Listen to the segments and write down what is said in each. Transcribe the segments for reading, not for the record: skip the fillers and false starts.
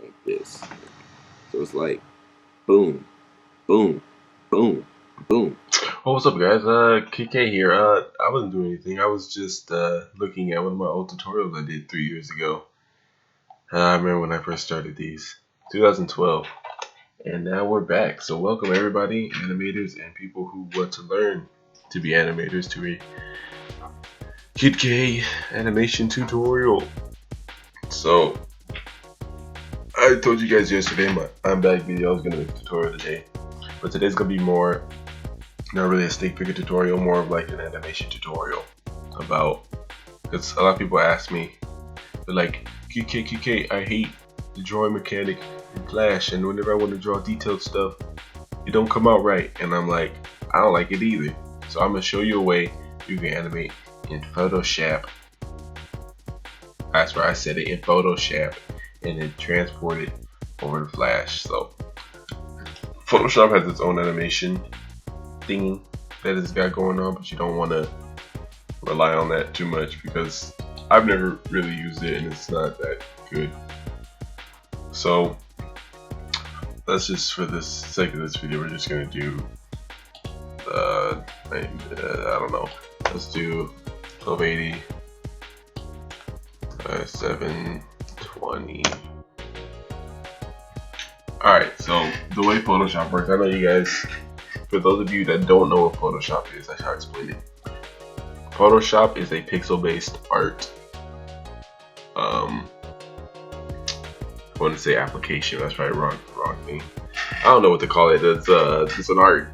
like this. So it's like boom, boom, boom, boom. Oh, what's up, guys? KK here. I wasn't doing anything. I was just looking at one of my old tutorials I did 3 years ago. I remember when I first started these, 2012, and now we're back. So welcome everybody, animators and people who want to learn to be animators, to a KK animation tutorial. So I told you guys yesterday my I'm back video I was gonna make a tutorial today, but today's gonna be more. Not really a snake figure tutorial, more of like an animation tutorial about, because a lot of people ask me, they're like, KK, I hate the drawing mechanic in Flash, and whenever I want to draw detailed stuff, it don't come out right. And I'm like, I don't like it either. So I'm gonna show you a way you can animate in Photoshop. That's where I said it, in Photoshop, and then transport it over to Flash. So Photoshop has its own animation thingy that it's got going on, but you don't want to rely on that too much because I've never really used it and it's not that good. So let's just, for this sake of this video, we're just gonna do I don't know, let's do 1280 720. Alright, so the way Photoshop works, I know you guys, for those of you that don't know what Photoshop is, I shall explain it. Photoshop is a pixel-based art. I want to say application. That's probably wrong thing. I don't know what to call it. It's an art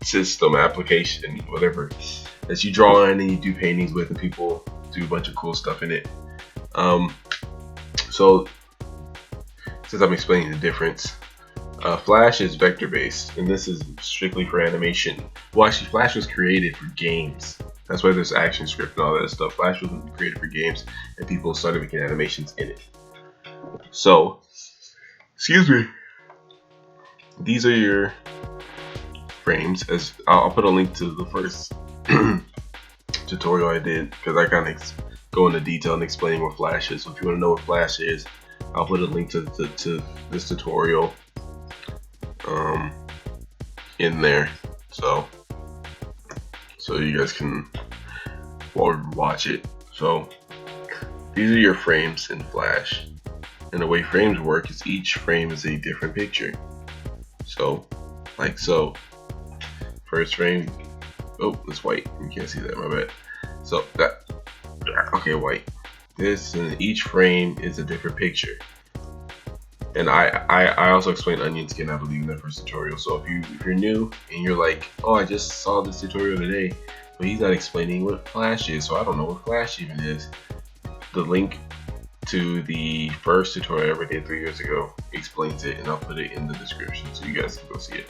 system application, whatever, that you draw in and you do paintings with, and people do a bunch of cool stuff in it. So since I'm explaining the difference. Flash is vector-based, and this is strictly for animation. Well, actually, Flash was created for games. That's why there's ActionScript and all that stuff. Flash was created for games, and people started making animations in it. So, excuse me. These are your frames. As I'll put a link to the first tutorial I did, because I kind of go into detail and explain what Flash is. So if you want to know what Flash is, I'll put a link to this tutorial in there, so you guys can watch it. So these are your frames in Flash, and the way frames work is each frame is a different picture. So like so, first frame, oh, it's white, you can't see that, my bad. So that, okay, white, this, and each frame is a different picture. And I also explained onion skin, I believe, in that first tutorial. So if you're new and you're like, oh, I just saw this tutorial today, but he's not explaining what Flash is, so I don't know what Flash even is. The link to the first tutorial I ever did 3 years ago explains it, and I'll put it in the description so you guys can go see it.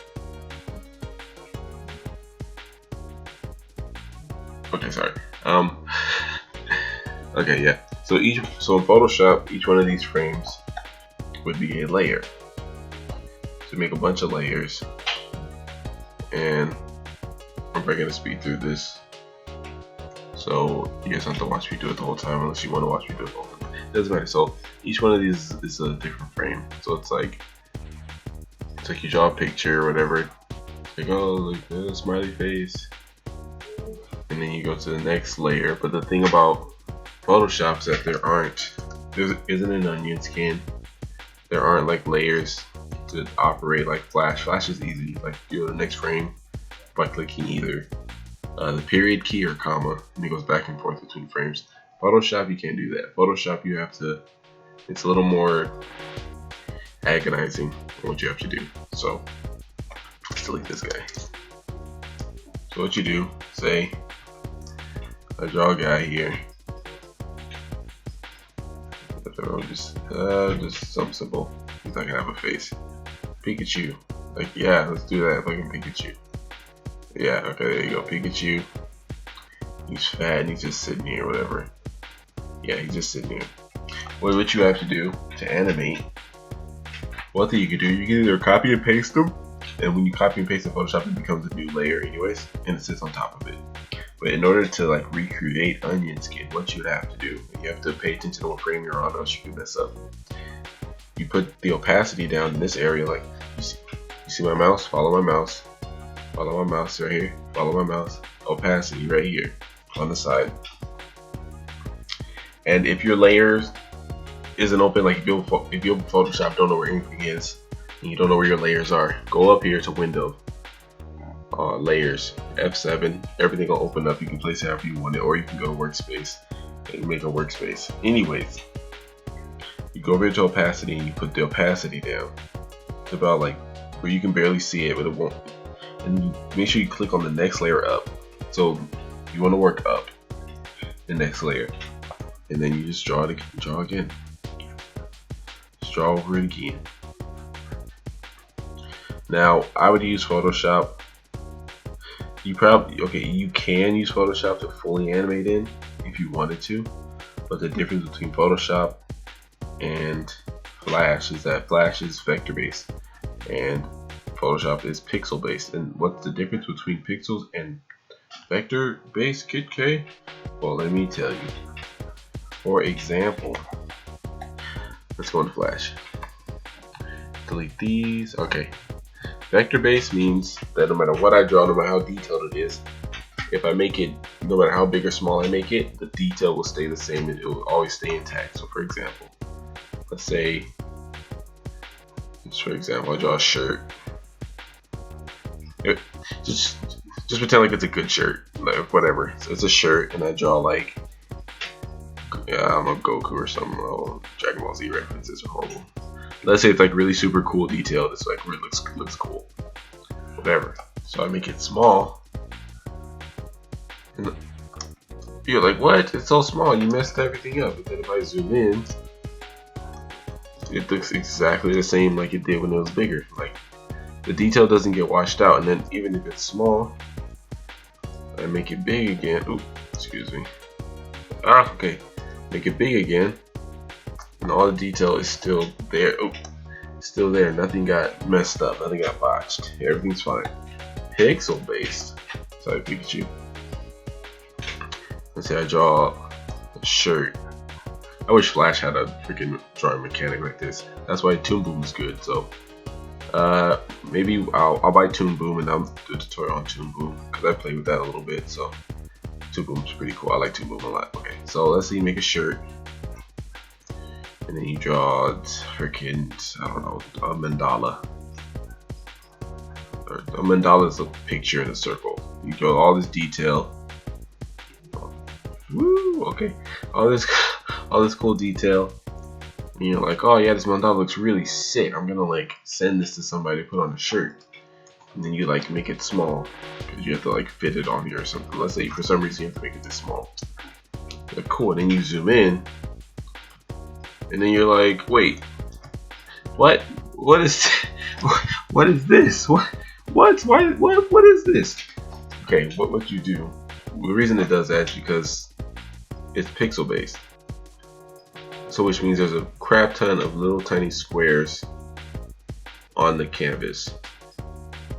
Okay, sorry. Okay, yeah. So in Photoshop, each one of these frames would be a layer. So make a bunch of layers, and I'm probably gonna speed through this, so you guys don't have to watch me do it the whole time unless you want to watch me do it the whole time. It doesn't matter. So each one of these is a different frame. So it's like you draw a picture or whatever, like, oh, like a smiley face, and then you go to the next layer. But the thing about Photoshop is that there isn't an onion skin. There aren't like layers to operate like Flash. Flash is easy. Like, you go to the next frame by clicking either the period key or comma, and it goes back and forth between frames. Photoshop, you can't do that. Photoshop, you have to, it's a little more agonizing in what you have to do. So let's delete this guy. So what you do, say I draw a guy here. Just something simple. He's not gonna have a face. Pikachu. Like, yeah, let's do that. Fucking Pikachu. Yeah, okay, there you go. Pikachu. He's fat and he's just sitting here, whatever. Yeah, he's just sitting here. Well, what you have to do to animate, one thing you can do, you can either copy and paste them, and when you copy and paste in Photoshop, it becomes a new layer anyways, and it sits on top of it. But in order to like recreate onion skin, what you would have to do, you have to pay attention to what frame you're on, or else you can mess up. you put the opacity down in this area. Like you see my mouse, follow my mouse, follow my mouse right here, follow my mouse, opacity right here on the side. And if your layers isn't open, like if you Photoshop don't know where anything is and you don't know where your layers are, go up here to Window, Layers, F7, everything will open up. You can place it however you want it, or you can go to Workspace and make a workspace. Anyways, you go over to opacity and you put the opacity down. It's about like where you can barely see it, but it won't. And you make sure you click on the next layer up. So you want to work up the next layer, and then you just draw again. Just draw over it again. Now I would use Photoshop. You can use Photoshop to fully animate in if you wanted to, but the difference between Photoshop and Flash is that Flash is vector based and Photoshop is pixel based. And what's the difference between pixels and vector based, Kid K? Well, let me tell you. For example, let's go into Flash. Delete these. Okay. Vector based means that no matter what I draw, no matter how detailed it is, if I make it, no matter how big or small I make it, the detail will stay the same and it will always stay intact. So for example, let's say, I draw a shirt. Just pretend like it's a good shirt, like whatever. So it's a shirt, and I draw like, I'm a Goku or something. Oh, Dragon Ball Z references are horrible. Let's say it's like really super cool detailed. It's like where it looks cool, whatever. So I make it small, and you're like, what? It's so small. You messed everything up. But then if I zoom in, it looks exactly the same like it did when it was bigger. Like the detail doesn't get washed out. And then even if it's small, I make it big again. Ooh, excuse me. Okay. Make it big again. And all the detail is still there. Oh, still there. Nothing got messed up. Nothing got botched. Everything's fine. Pixel based. Sorry, Pikachu. Let's say I draw a shirt. I wish Flash had a freaking drawing mechanic like this. That's why Toon Boom is good. So maybe I'll buy Toon Boom and I'll do a tutorial on Toon Boom because I played with that a little bit. So Toon Boom's pretty cool. I like Toon Boom a lot. Okay, so let's say you make a shirt. And then you draw freaking, I don't know, a mandala. Or a mandala is a picture in a circle. You draw all this detail. Woo, okay. All this cool detail. And you're like, oh yeah, this mandala looks really sick. I'm gonna like send this to somebody to put on a shirt. And then you like make it small because you have to like fit it on here or something. Let's say for some reason you have to make it this small. But cool. And then you zoom in. And then you're like, wait, what is this? What is this? Okay, what you do? The reason it does that is because it's pixel based. So which means there's a crap ton of little tiny squares on the canvas.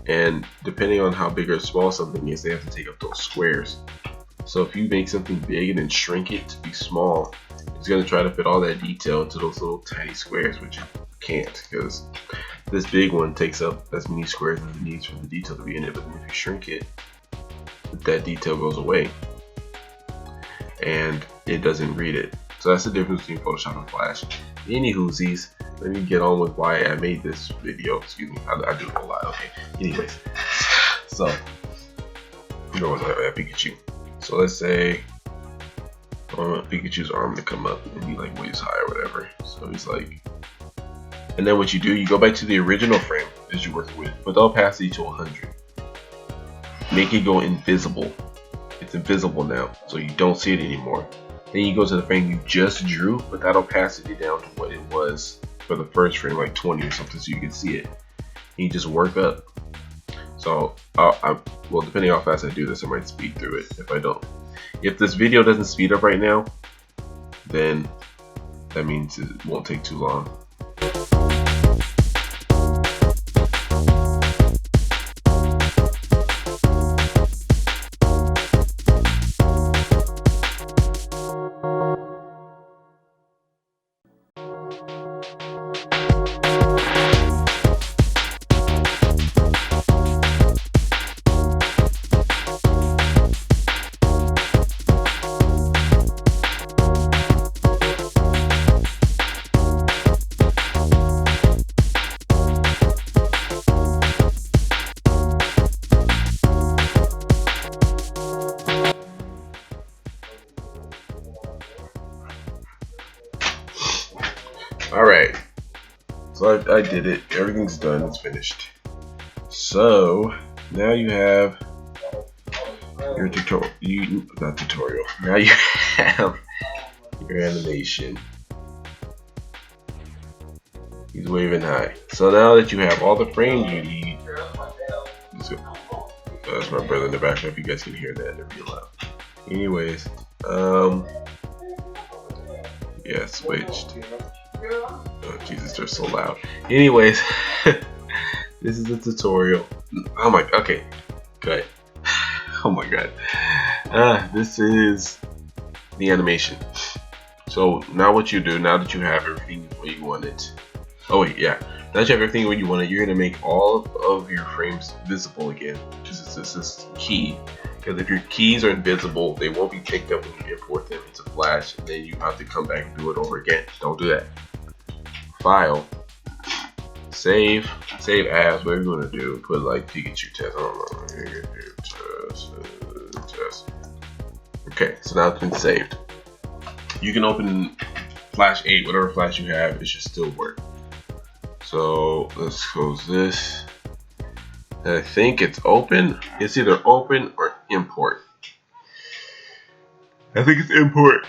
And depending on how big or small something is, they have to take up those squares. So if you make something big and then shrink it to be small, it's going to try to fit all that detail into those little tiny squares, which it can't because this big one takes up as many squares as it needs for the detail to be in it. But if you shrink it, that detail goes away and it doesn't read it. So that's the difference between Photoshop and Flash. Anywhoosies, let me get on with why I made this video. Excuse me, I do it a lot. Okay. Anyways, so where was I at? Pikachu. So let's say I want Pikachu's arm to come up and he like waist high or whatever. So he's like, and then what you do, you go back to the original frame that you're working with, put the opacity to 100. Make it go invisible. It's invisible now, so you don't see it anymore. Then you go to the frame you just drew, put that opacity down to what it was for the first frame, like 20 or something, so you can see it. And you just work up. So, well, depending on how fast I do this, I might speed through it. If I don't, if this video doesn't speed up right now, then that means it won't take too long. So I did it. Everything's done. It's finished. So now you have your tutorial. Not tutorial. Now you have your animation. He's waving high. So now that you have all the frames you need, that's my brother in the background. If you guys can hear that, it'll be loud. Anyways, yeah, switched. Oh Jesus, they're so loud. Anyways, this is the tutorial. Oh my, okay, good. Oh my god. This is the animation. So now what you do, now that you have everything where you want it. Oh wait, yeah. Now that you have everything where you want it, you're gonna make all of your frames visible again, which is this key. Because if your keys are invisible, they won't be picked up when you import them into Flash, and then you have to come back and do it over again. Don't do that. File, save as, whatever you want to do. Put like Pikachu test. I don't know. Test. Okay, so now it's been saved. You can open Flash 8, whatever Flash you have, it should still work. So let's close this. I think it's open. It's either open or import. I think it's import.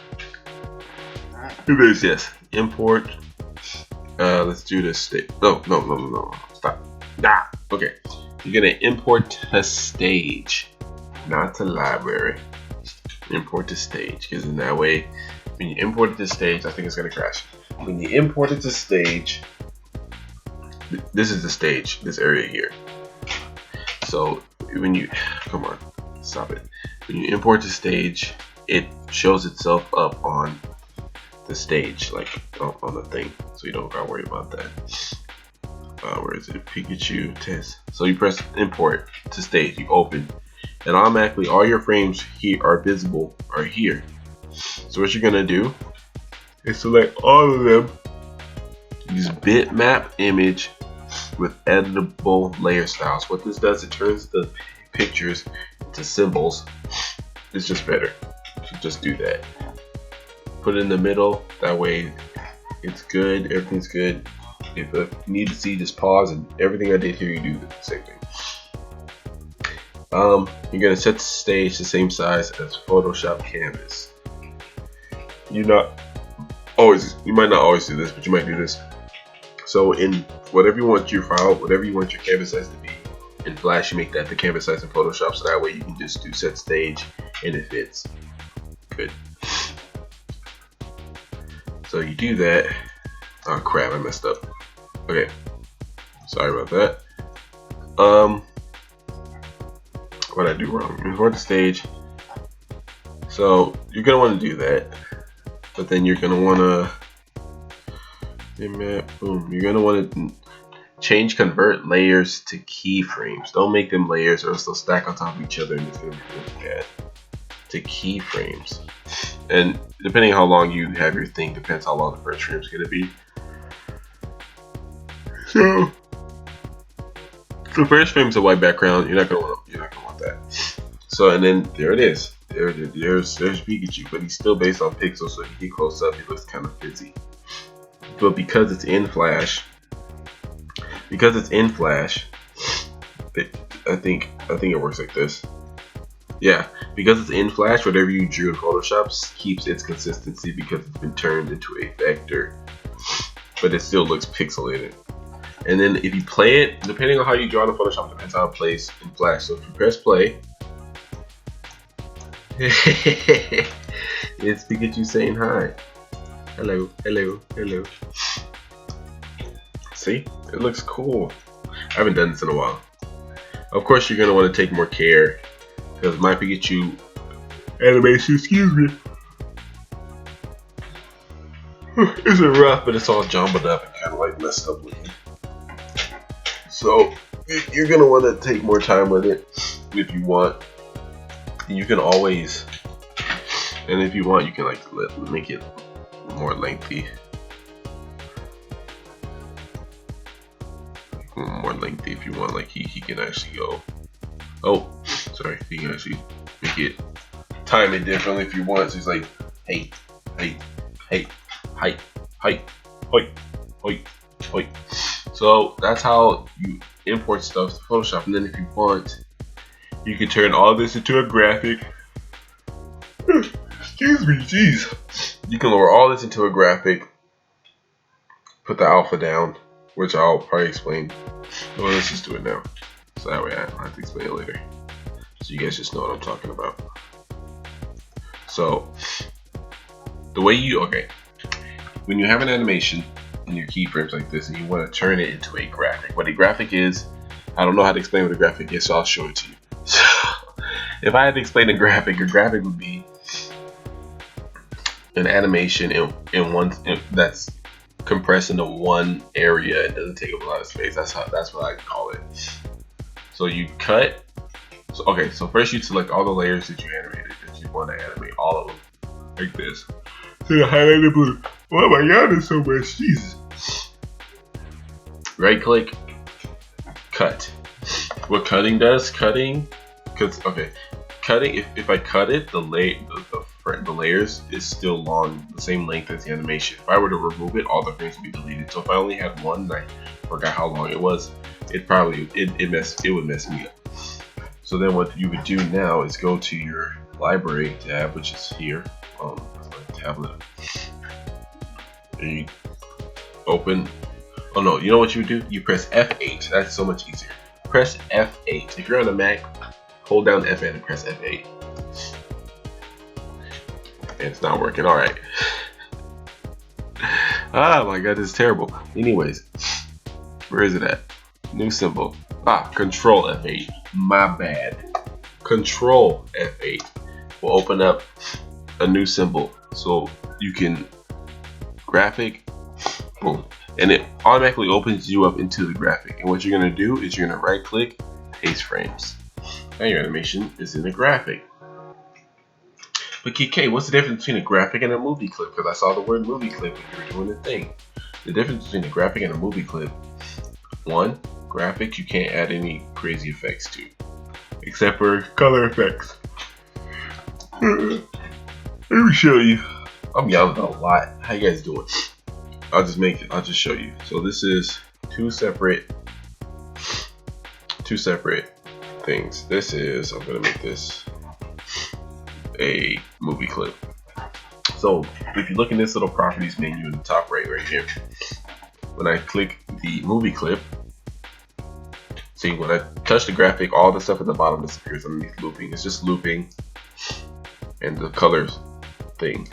It is, yes. Import. Let's do this state. No. Stop. Okay. You're gonna import to stage, not to library. Import to stage, because in that way, when you import it to stage, I think it's gonna crash. When you import it to stage, this is the stage, this area here. So when you, come on, stop it. When you import to stage, it shows itself up on the stage, like on the thing. So you don't gotta worry about that. Where is it? Pikachu test. So you press import to stage, you open, and automatically all your frames here are visible are here. So what you're gonna do is select all of them, use bitmap image with editable layer styles. What this does, it turns the pictures into symbols. It's just better. So just do that. Put it in the middle, that way it's good, everything's good. If you need to see, just pause, and everything I did here, you do the same thing. You're gonna set the stage the same size as Photoshop canvas. You might not always do this, but you might do this. So in whatever you want your file, whatever you want your canvas size to be, in Flash you make that the canvas size in Photoshop, so that way you can just do set stage and it fits. Good. So you do that. Oh crap, I messed up. Okay. Sorry about that. What did I do wrong? Import the stage. So you're gonna want to do that, but then you're gonna want to boom. You're gonna want to change convert layers to keyframes. Don't make them layers, or else they'll stack on top of each other and it's gonna be really bad. To keyframes, and depending on how long you have your thing, depends how long the first frame is gonna be. So the first frame is a white background. You're not gonna want that. So and then there it is. There's Pikachu, but he's still based on pixels, so if you get close up, he looks kind of fizzy. But because it's in Flash, I think it works like this. Yeah, because it's in Flash, whatever you drew in Photoshop keeps its consistency because it's been turned into a vector, but it still looks pixelated. And then if you play it, depending on how you draw in Photoshop, depends how it plays in Flash. So if you press play, it's Pikachu saying hi. Hello, hello, hello. See? It looks cool. I haven't done this in a while. Of course, you're going to want to take more care, because my Pikachu animation, excuse me, isn't rough, but it's all jumbled up and kind of like messed up looking. So you're going to want to take more time with it if you want. You can always, and if you want, you can like make it more lengthy. More lengthy if you want, like he can actually go, oh sorry, he can actually make it, time it differently if you want. So he's like, hey, hey, hey, height, height, height, height, Wait. So that's how you import stuff to Photoshop, and then if you want, you can turn all this into a graphic. Excuse me, jeez. You can lower all this into a graphic. Put the alpha down, which I'll probably explain. Well, let's just do it now, so that way I don't have to explain it later. So you guys just know what I'm talking about. So the way you when you have an animation in your keyframes like this and you want to turn it into a graphic, what a graphic is, I don't know how to explain what a graphic is, so I'll show it to you. So if I had to explain a graphic would be an animation that's compressed into one area and doesn't take up a lot of space. That's what I call it. So you cut. So first you select all the layers that you animated that you want to animate, all of them, like this. So the highlighted blue. Oh my god, there's so much. Jesus. Right click, cut. What cutting does? Cutting. If I cut it, the layers is still long, the same length as the animation. If I were to remove it, all the frames would be deleted. So if I only had one and I forgot how long it was, it would mess me up. So then what you would do now is go to your library tab, which is here on my tablet, and you open. Oh no, you know what you would do? You press F8. That's so much easier. Press F8. If you're on a Mac, hold down F8 and press F8. And it's not working. All right. Oh my god, this is terrible. Anyways, where is it at? New symbol. Control F8. My bad. Control F8 will open up a new symbol, so you can graphic, boom, and it automatically opens you up into the graphic. And what you're gonna do is you're gonna right click, paste frames. Now your animation is in a graphic. But KK, what's the difference between a graphic and a movie clip? Because I saw the word movie clip when you were doing the thing. The difference between a graphic and a movie clip: one, graphics you can't add any crazy effects to, except for color effects. Let me show you. I'm yelling a lot. How you guys doing? I'll just show you. So this is two separate things. This is, I'm gonna make this a movie clip. So if you look in this little properties menu in the top right here, when I click the movie clip, see, when I touch the graphic, all the stuff at the bottom disappears underneath looping. It's just looping and the colors thing.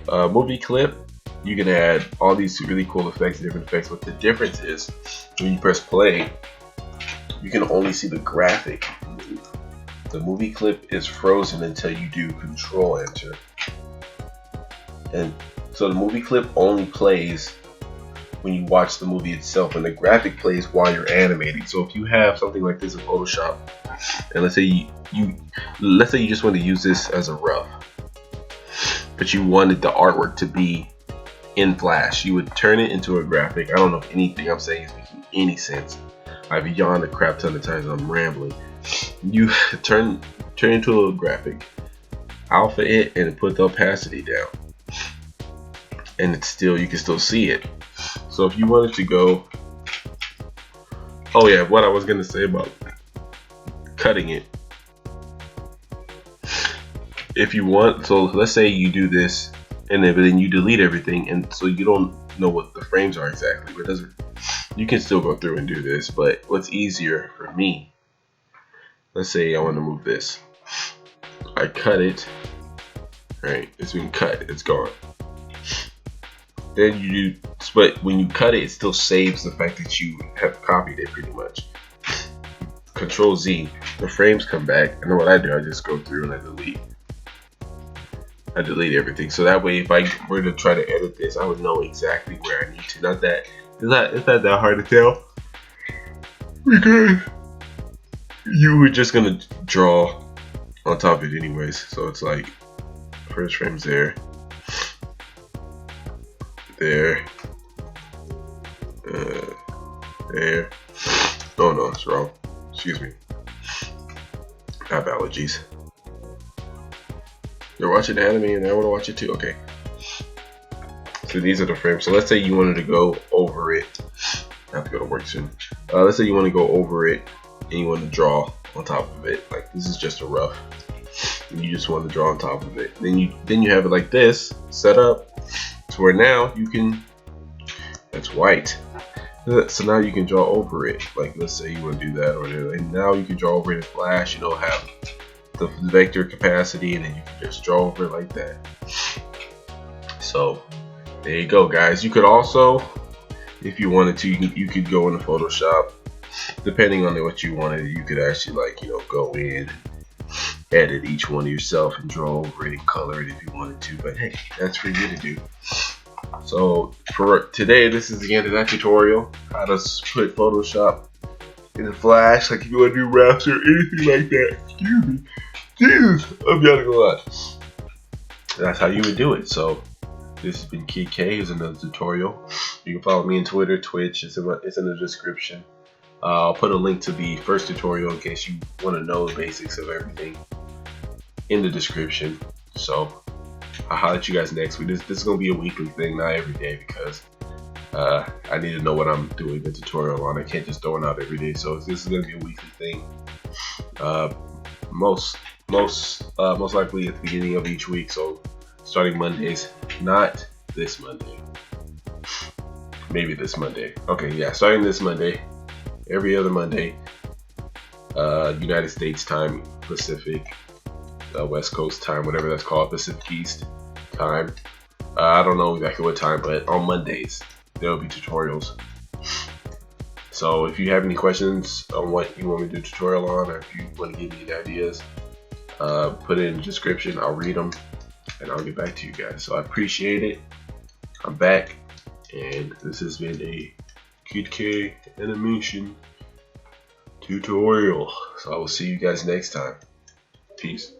Movie clip, you can add all these really cool effects, different effects. But the difference is when you press play, you can only see the graphic move. The movie clip is frozen until you do Control Enter. And so the movie clip only plays when you watch the movie itself, and the graphic plays while you're animating. So if you have something like this in Photoshop, and let's say you just want to use this as a rough, but you wanted the artwork to be in Flash, you would turn it into a graphic. I don't know if anything I'm saying is making any sense. I've yawned a crap ton of times. I'm rambling. You turn into a graphic, alpha it, and put the opacity down, and it's still, you can still see it. So if you wanted to go, oh yeah, what I was gonna say about cutting it. If you want, so let's say you do this, and then you delete everything, and so you don't know what the frames are exactly. But it doesn't. You can still go through and do this, but what's easier for me? Let's say I want to move this. I cut it. Right, it's been cut. It's gone. Then you do, but when you cut it, it still saves the fact that you have copied it pretty much. Control Z, the frames come back, and then what I do, I just go through and I delete everything. So that way, if I were to try to edit this, I would know exactly where I need to. Not that it's not that hard to tell, because you were just gonna draw on top of it anyways. So it's like first frame's there. There. Oh no, it's wrong. Excuse me. I have allergies. You're watching anime and I want to watch it too. Okay. So these are the frames. So let's say you wanted to go over it I have to go to work soon. Let's say you want to go over it and you want to draw on top of it. Like this is just a rough. And you just want to draw on top of it. Then you have it like this set up to where now you can. That's white. So now you can draw over it. Like let's say you want to do that, or and now you can draw over it in Flash. You know, have the vector capacity, and then you can just draw over it like that. So there you go, guys. You could also, if you wanted to, you could go into Photoshop. Depending on what you wanted, you could actually go in, edit each one yourself, and draw over it and color it if you wanted to. But hey, that's for you to do. So for today, this is the end of that tutorial. How to put Photoshop in the Flash, like if you want to do wraps or anything like that. Excuse me. Jesus, I'm yawning a lot. That's how you would do it. So this has been Kid K. Here's another tutorial. You can follow me on Twitter, Twitch. It's in the description. I'll put a link to the first tutorial in case you want to know the basics of everything in the description. So I'll holler at you guys next week. This is going to be a weekly thing, not every day, because I need to know what I'm doing the tutorial on. I can't just throw it out every day. So this is going to be a weekly thing. Most likely at the beginning of each week. So starting Mondays, not this Monday. Maybe this Monday. Okay, yeah, starting this Monday. Every other Monday, United States time, Pacific, West Coast time, whatever that's called, Pacific East time. I don't know exactly what time, but on Mondays, there will be tutorials. So if you have any questions on what you want me to do a tutorial on, or if you want to give me any ideas, put it in the description. I'll read them, and I'll get back to you guys. So I appreciate it. I'm back, and this has been a Kid K animation tutorial. So I will see you guys next time. Peace.